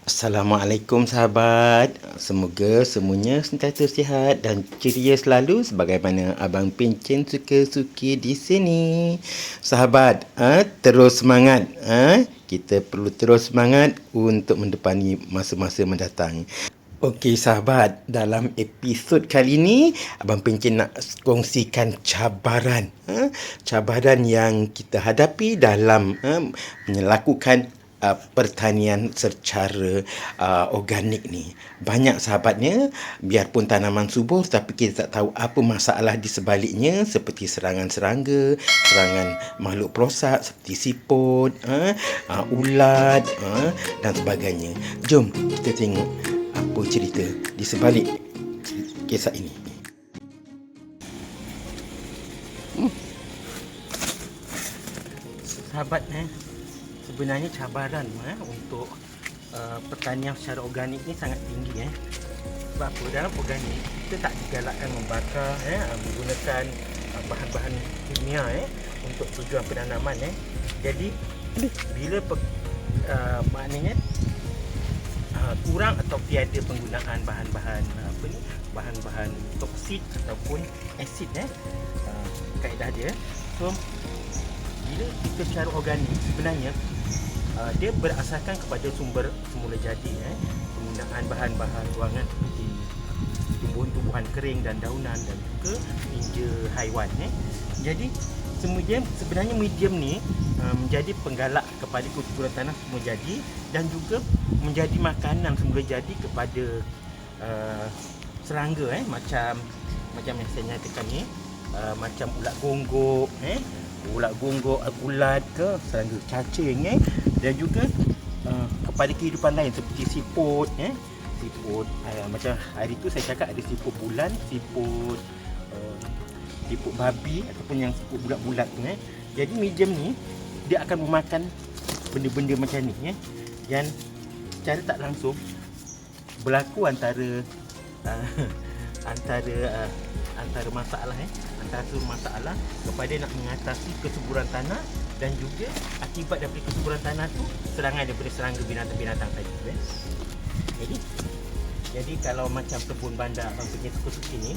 Assalamualaikum sahabat. Semoga semuanya sentiasa sihat dan ceria selalu sebagaimana Abang Pencen suka-suka di sini. Sahabat, terus semangat. Kita perlu terus semangat untuk mendepani masa-masa mendatang. Okey sahabat, dalam episod kali ini Abang Pencen nak kongsikan cabaran. Cabaran yang kita hadapi dalam melakukan pertanian secara organik ni. Banyak sahabatnya, biarpun tanaman subur tapi kita tak tahu apa masalah di sebaliknya, seperti serangan serangga, serangan makhluk perosak seperti siput, ulat dan sebagainya. Jom kita tengok apa cerita di sebalik kisah ini. Sahabat, sebenarnya cabaran untuk pertanian secara organik ni sangat tinggi. Sebab apa? Dalam organik kita tak digalakkan membakar, menggunakan bahan-bahan kimia untuk tujuan penanaman. Jadi bila maknanya kurang atau tiada penggunaan bahan-bahan bahan-bahan toksik ataupun asid kaedah dia. So bila kita secara organik sebenarnya dia berasaskan kepada sumber semula jadi, penggunaan bahan-bahan ruangan seperti tumbuhan-tumbuhan kering dan daunan dan juga tinja haiwan. Jadi sebenarnya medium ni menjadi penggalak kepada kesuburan tanah semula jadi dan juga menjadi makanan semula jadi kepada serangga, macam yang saya nyatakan ni, macam ulat gonggok, ulat ke serangga cacing, dan juga kepada kehidupan lain seperti siput, macam hari tu saya cakap ada siput bulan, siput babi ataupun yang siput bulat-bulat tu. Jadi medium ni dia akan memakan benda-benda macam ni, dan secara tak langsung berlaku antara masalah kepada nak mengatasi kesuburan tanah dan juga akibat daripada kesuburan tanah tu serangan daripada serangga binatang-binatang tadi. Jadi kalau macam kebun bandar Abang punya suka-suka ni,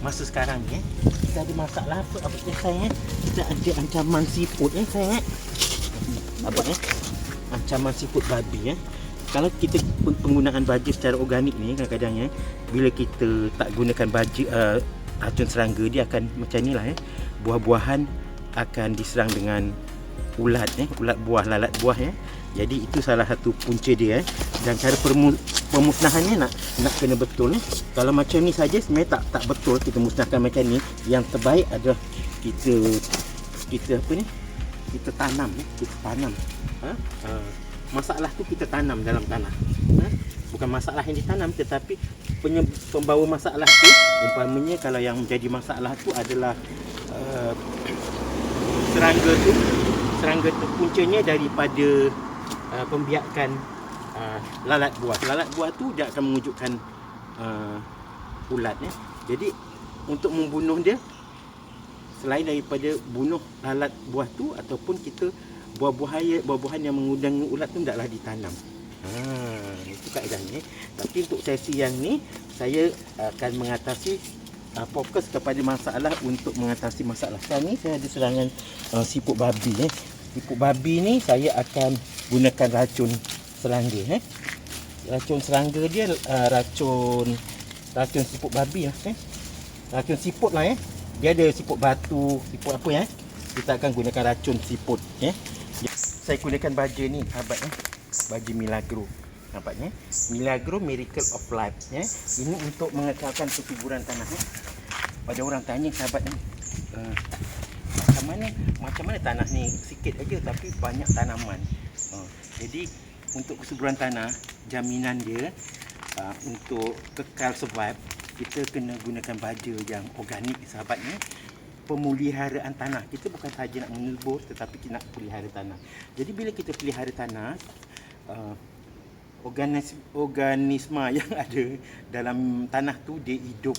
masa sekarang ni kita ada masalah apa sayang, kita ada ancaman siput sayang, ancaman siput babi. Kalau kita penggunaan baja secara organik ni, kadang-kadang bila kita tak gunakan baja racun serangga, dia akan macam ni lah. Buah-buahan akan diserang dengan ulat buah, lalat buah. Jadi itu salah satu punca dia. Dan cara pemusnahannya nak kena betul. Kalau macam ni saja sebenarnya tak betul kita musnahkan macam ni. Yang terbaik adalah kita tanam. Masalah tu kita tanam dalam tanah. Bukan masalah yang ditanam, tetapi pembawa masalah tu, umpamanya kalau yang menjadi masalah tu adalah serangga tu puncanya daripada pembiakan lalat buah. Lalat buah tu dia akan mewujudkan ulat. Jadi untuk membunuh dia, selain daripada bunuh lalat buah tu, ataupun kita buah-buahan yang mengundang ulat tu tidaklah ditanam. Itu kaedahnya. Tapi untuk sesi yang ni saya akan mengatasi fokus kepada masalah untuk mengatasi masalah. Sekarang ni saya ada serangan siput babi. Siput babi ni saya akan gunakan racun serangga. Racun serangga dia racun siput babi lah. Racun siput lah. Dia ada siput batu, siput apa kita akan gunakan racun siput. Saya gunakan baja ni sahabat, baja Milagro. Nampaknya Milagro Miracle of Life. Ini untuk mengekalkan kesuburan tanah. Pada orang tanya sahabat ni, macam mana tanah ni sikit aja tapi banyak tanaman. Jadi untuk kesuburan tanah, jaminan dia untuk kekal survive, kita kena gunakan baja yang organik sahabatnya. Pemuliharaan tanah, kita bukan sahaja nak menelbur tetapi kita nak pelihara tanah. Jadi bila kita pelihara tanah, organisma yang ada dalam tanah tu dia hidup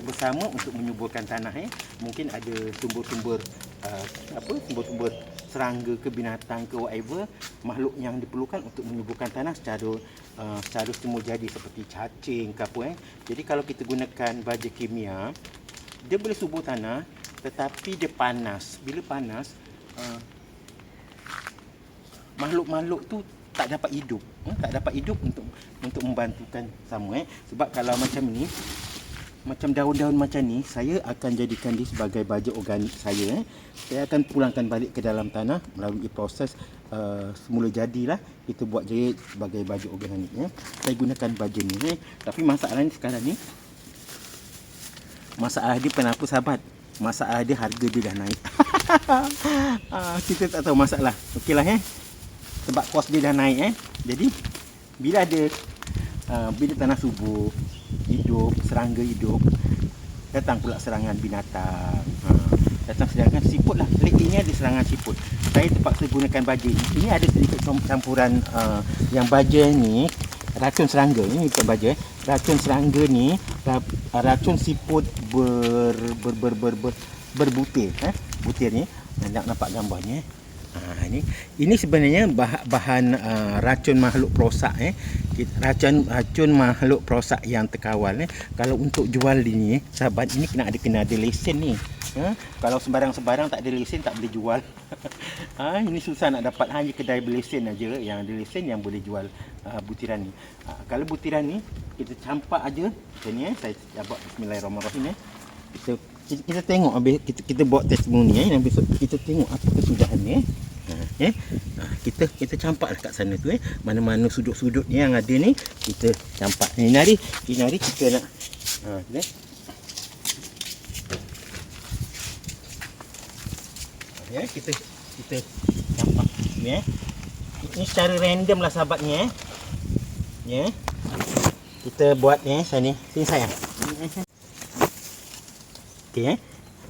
bersama untuk menyuburkan tanah. Mungkin ada sumber-sumber serangga ke binatang ke whatever, makhluk yang diperlukan untuk menyuburkan tanah secara semua jadi seperti cacing ke apa. Jadi kalau kita gunakan baja kimia, dia boleh subur tanah tetapi dia panas. Bila panas, makhluk-makhluk tu tak dapat hidup, tak dapat hidup untuk membantukan sama. Sebab kalau macam ni, macam daun-daun macam ni, saya akan jadikan dia sebagai baja organik saya. Saya akan pulangkan balik ke dalam tanah melalui proses semula jadilah kita buat dia sebagai baja organik. Saya gunakan baja ni. Tapi masalah ni sekarang ni, masalah dia kenapa sahabat? Masalah dia harga dia dah naik. Kita tak tahu masalah. Okeylah sebab kos dia dah naik Jadi bila tanah subur, hidup, serangga hidup, datang pula serangan binatang. Datang serangan siput lah. Lately ni ada serangan siput. Saya terpaksa gunakan baja ni. Ini ada sedikit campuran yang baja ni, racun serangga ni, bukan baja. Racun serangga ni, racun siput berbutir. Butir ni, nak nampak gambarnya. Ini sebenarnya bahan racun makhluk perosak. Racun makhluk perosak yang terkawal. Kalau untuk jual ini, sahabat, ini kena ada lesen ni. Kalau sembarang-sembarang tak ada lesen, tak boleh jual. Ini susah nak dapat. Hanya kedai berlesen aja yang ada lesen yang boleh jual butiran ni. Kalau butiran ni kita campak aja macam ni. Saya buat bismillahirrahmanirrahim. Kita tengok habis kita buat testimoni nanti besok kita tengok apa kesudahan ni. Kita campak dekat sana tu mana-mana sudut-sudut yang ada ni kita campak. Ini hari kita nak kita campak ni Ini secara random lah sahabat ni kita buat sana sini sayang. Okey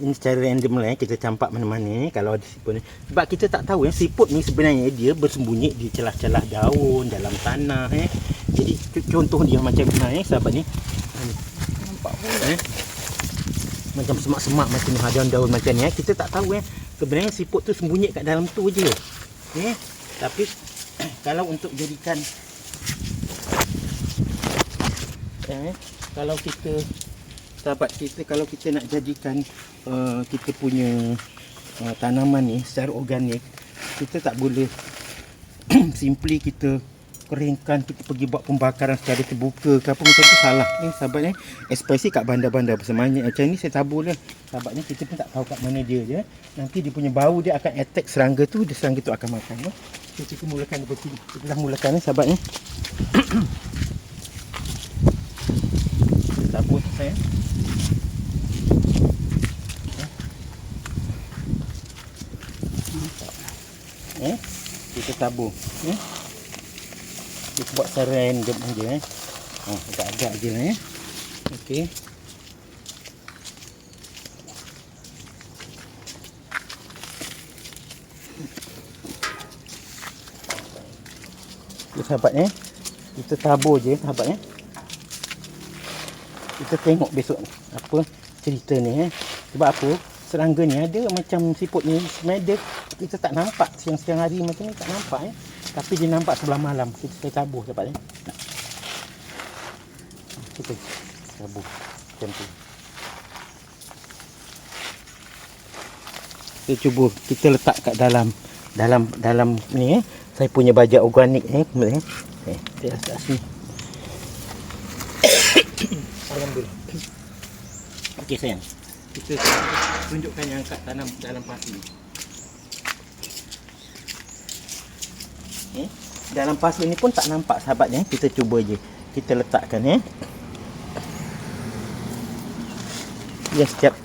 ini secara random lah kita campak mana-mana ni kalau ada siput ni. Sebab kita tak tahu siput ni sebenarnya dia bersembunyi di celah-celah daun dalam tanah Jadi contoh dia macam mana sahabat ni. Nampak pun macam semak-semak macam ni, daun-daun macam ni kita tak tahu sebenarnya siput tu sembunyi kat dalam tu je. Tapi kalau untuk jadikan kalau kita sahabat kita, kalau kita nak jadikan kita punya tanaman ni secara organik, kita tak boleh simply kita keringkan, kita pergi buat pembakaran secara terbuka ke apa macam tu, salah sahabat especially kat bandar-bandar bersemangat macam ni. Saya tabur dia sahabat ni, kita pun tak tahu kat mana dia je. Nanti dia punya bau dia akan attack serangga tu, serangga tu akan makan kita mulakan dari sini. Kita dah mulakan sahabat ni. Tabur saya kita tabur kita buat secara random aja agak-agak je lah okey. Sahabat kita tabur je sahabat kita tengok besok apa cerita ni sebab apa serangga ni ada macam siput ni sebenarnya kita tak nampak siang-siang hari macam ni, tak nampak tapi dia nampak sebelah malam. Kita tabur dapat kita tabur macam tu. Kita cuba kita letak kat dalam ni saya punya baja organik saya letak sini. Alhamdulillah. Okey sayang, kita tunjukkan yang kat tanam dalam pasu ni. Dalam pasu ni pun tak nampak sahabat kita cuba je kita letakkan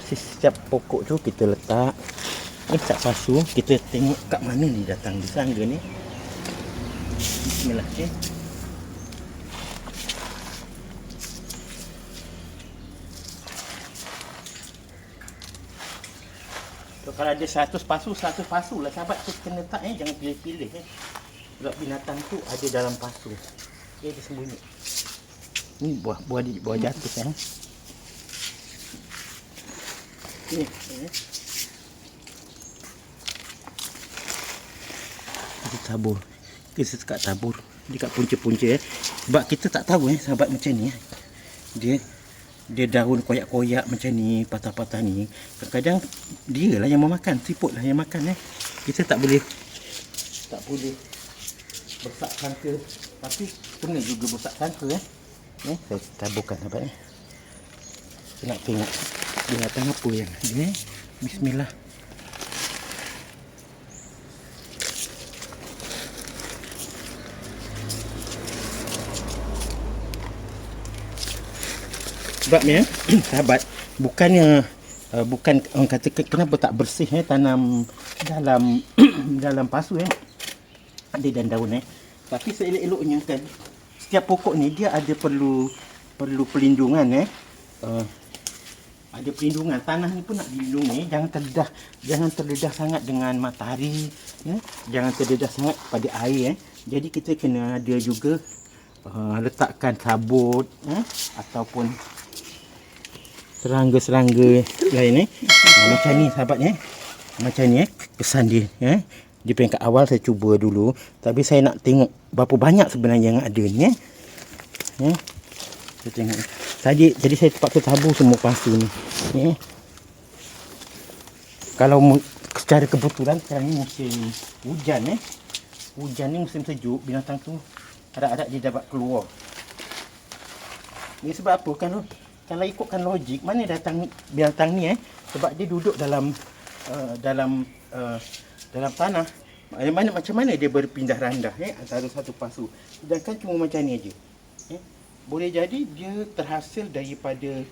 setiap pokok tu kita letak setiap pasu. Kita tengok kat mana ni datang di serangga ni. Bismillah. Kalau ada 100 pasu lah sahabat, kita kena letak jangan pilih-pilih sebab binatang tu ada dalam pasu. Dia sembunyi. Ni buah jatuh Kita tabur. Kita sekat tabur dekat punca-punca sebab kita tak tahu sahabat macam ni dia daun koyak-koyak macam ni, patah-patah ni, kadang-kadang dia lah yang memakan, siput lah yang makan kita tak boleh besar sangka, tapi kena juga besar sangka saya taburkan sahabat kita nak tengok binatang apa yang ada bismillah. Sebabnya sahabat, bukan orang kata kenapa tak bersih tanam dalam dalam pasu ada dan daun tapi seelok-eloknya kan setiap pokok ni dia ada perlu pelindungan ada pelindungan. Tanah ni pun nak dilindungi, jangan terdedah sangat dengan matahari jangan terdedah sangat pada air jadi kita kena ada juga letakkan sabut ataupun serangga-serangga lain macam ni sahabat macam ni pesan dia di peringkat awal saya cuba dulu, tapi saya nak tengok berapa banyak sebenarnya yang ada ni saya tengok jadi saya terpaksa tabur semua pasu ni kalau secara kebetulan sekarang ni musim hujan hujan ni musim sejuk, binatang tu harap-harap dia dapat keluar. Ni sebab apa kan kalau ikutkan logik, mana datang binatang ni sebab dia duduk dalam tanah. Macam mana dia berpindah randah antara satu pasu. Sedangkan cuma macam ni aja. Boleh jadi dia terhasil daripada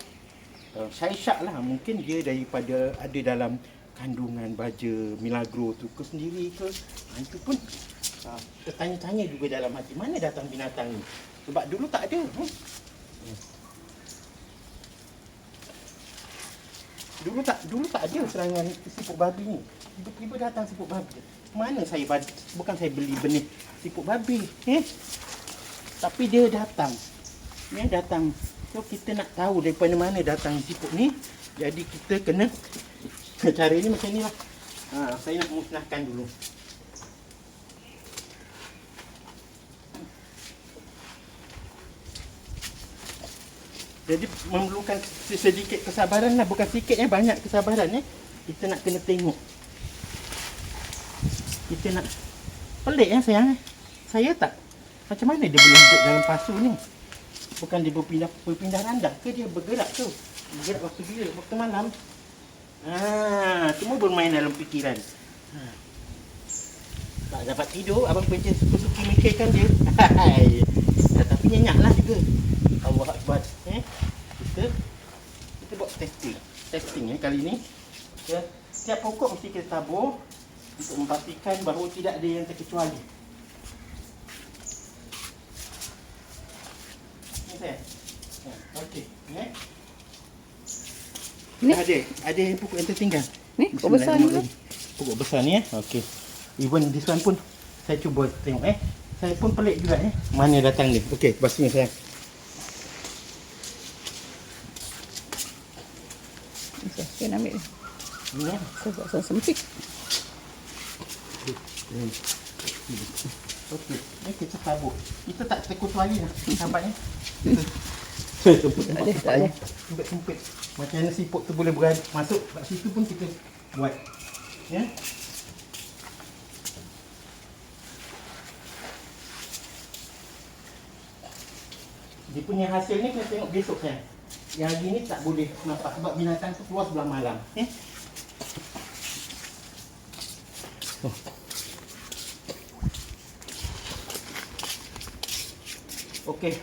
saya syak lah, mungkin dia daripada ada dalam kandungan baja milagro tu ke sendiri ke. Itu pun tertanya-tanya juga dalam hati, mana datang binatang ni. Sebab dulu tak ada. Dulu tak ada serangan siput babi ni. Tiba-tiba datang siput babi. Mana bukan saya beli benih siput babi. Tapi dia datang. So kita nak tahu daripada mana datang siput ni. Jadi kita kena cara ni macam ni lah. Saya nak musnahkan dulu. Jadi memerlukan sedikit kesabaran lah, bukan sikit banyak kesabaran Kita nak kena tengok. Kita nak pelik sayang. Saya tak. Macam mana dia boleh duduk dalam pasu ni? Bukan dia berpindah randah ke dia bergerak tu? Bergerak waktu bila? Waktu malam. Semua bermain dalam fikiran. Tak dapat tidur, abang pencet suka-suka mikirkan dia. Tapi nyenyak lah juga. Allah Akbar. Kita buat testing kali ni. Setiap pokok mesti kita tabur untuk memastikan bahawa tidak ada yang terkecuali. Ni saya. Okey, ni ada yang pokok yang tertinggal. Ni pokok besar ni. Pokok besar ni Okey. Even this one pun saya cuba tengok Saya pun pelik juga mana datang ni. Okey, lepas ni saya. Saya nak ambil ni. Saya buat sempit. Okey, ni kita tabur. Kita tak terkecuali lah sahabat Tak ada. Sempit. Macam mana siput tu boleh masuk kat situ pun kita buat. Dia punya hasil ni kita tengok besok Yang hari ni tak boleh nampak sebab binatang tu keluar sebelah malam. Okey.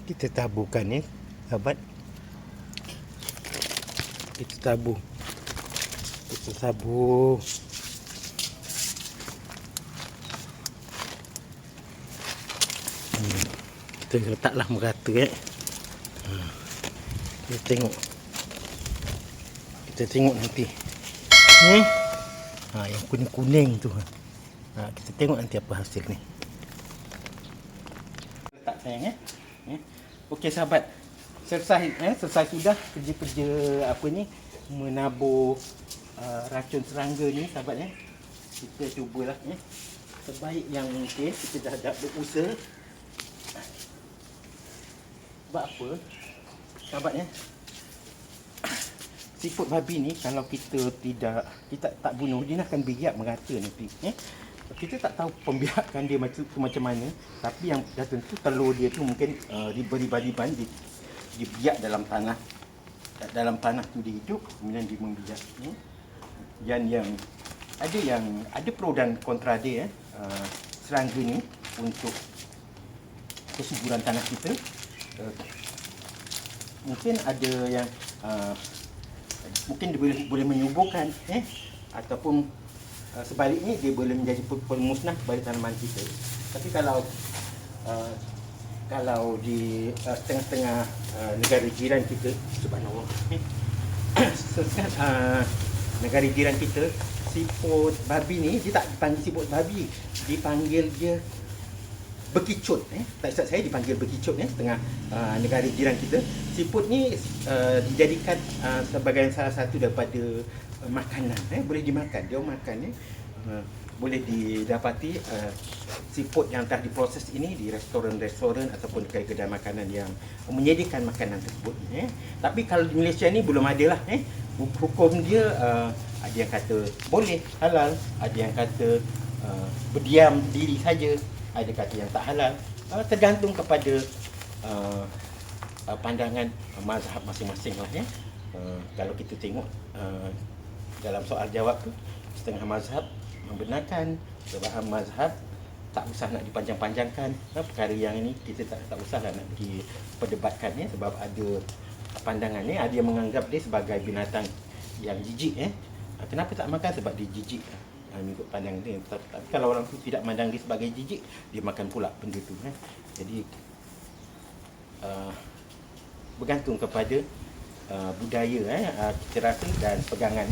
Kita taburkan sahabat. Kita tabur. Kita letaklah merata Kita tengok nanti. Yang kuning-kuning tu. Kita tengok nanti apa hasil ni. Letak sayang Okey sahabat. selesai sudah kerja-kerja apa ni, menabur racun serangga ni sahabat kita cubalah sebaik yang mungkin. Kita dah berusaha. Sebab apa sahabat siput babi ni kalau kita tak bunuh, dia akan biak merata nanti kita tak tahu pembiakan dia macam mana, tapi yang dah tentu telur dia tu mungkin beriban-iban dibiak dalam tanah tu dia hidup, kemudian dia membiak yang ada pro dan kontra dia serangga ni untuk kesuburan tanah kita. Mungkin ada yang mungkin dia boleh menyuburkan ataupun sebaliknya dia boleh menjadi pemusnah bagi tanaman kita. Tapi kalau di setengah-setengah negara jiran kita, subhanallah, negara jiran kita, siput babi ni dia tak dipanggil siput babi, dipanggil dia berkicut. Tak silap saya dipanggil berkicut setengah negara jiran kita. Siput ni dijadikan sebagai salah satu daripada makanan, boleh dimakan. Dia makan boleh didapati siput yang telah diproses ini di restoran-restoran ataupun kedai-kedai makanan yang menyediakan makanan tersebut. Tapi kalau di Malaysia ni belum ada lah. Hukum dia ada yang kata boleh, halal, ada yang kata berdiam diri saja, ada kata yang tak halal. Tergantung kepada pandangan mazhab masing-masing lah. Kalau kita tengok dalam soal jawab tu, setengah mazhab membenarkan, sebahagian mazhab tak usah nak dipanjang-panjangkan. Perkara yang ini kita tak usahlah nak pergi perdebatkan sebab ada pandangan ada yang menganggap dia sebagai binatang yang jijik. Kenapa tak makan? Sebab dia jijik. Mengikut pandangan dia. Tapi kalau orang tu tidak memandang dia sebagai jijik, dia makan pula benda tu. Jadi bergantung kepada budaya, cerasa dan pegangan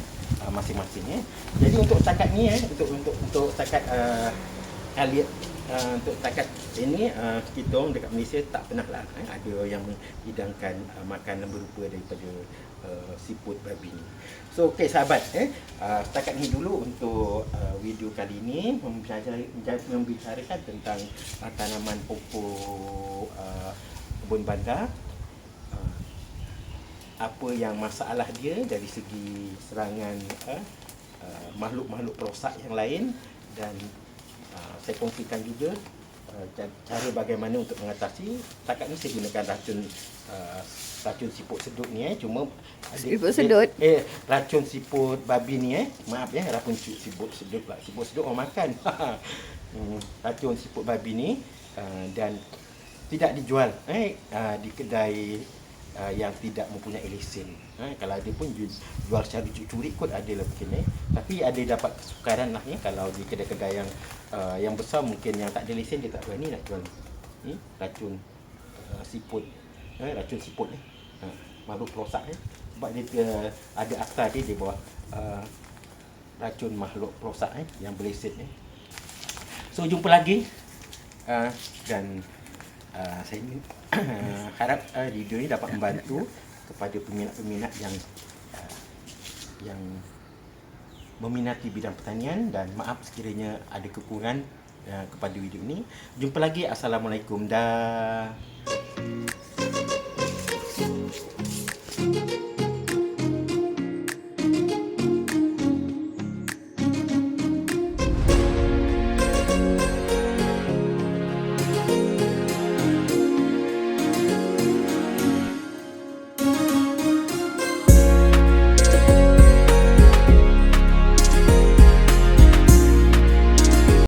masing-masing. Jadi untuk setakat ni untuk setakat untuk setakat ini kita orang dekat Malaysia tak pernah lah ada yang menghidangkan makanan berupa daripada siput babi ni. So okey sahabat, setakat ni dulu untuk video kali ini membicarakan tentang tanaman pokok kebun bandar. Apa yang masalah dia dari segi serangan makhluk-makhluk perosak yang lain, dan saya kongsikan juga cara bagaimana untuk mengatasi. Setakat ni saya gunakan racun siput sedut ni cuma Siput sedut? Racun siput babi ni maaf racun siput sedut pula. Siput sedut orang makan. Racun siput babi ni dan tidak dijual di kedai yang tidak mempunyai lesen. Kalau ada pun jual secara curi kot ada lah mungkin. Tapi ada dapat kesukaran lah kalau di kedai-kedai yang besar mungkin yang tak ada lesen dia tak berani nak jual ni racun siput. Racun siput makhluk perosak sebab dia ada akta dia di bawah racun makhluk perosak yang berlesen. So jumpa lagi dan saya harap video ini dapat membantu kepada peminat-peminat yang meminati bidang pertanian, dan maaf sekiranya ada kekurangan kepada video ini. Jumpa lagi. Assalamualaikum. Dah.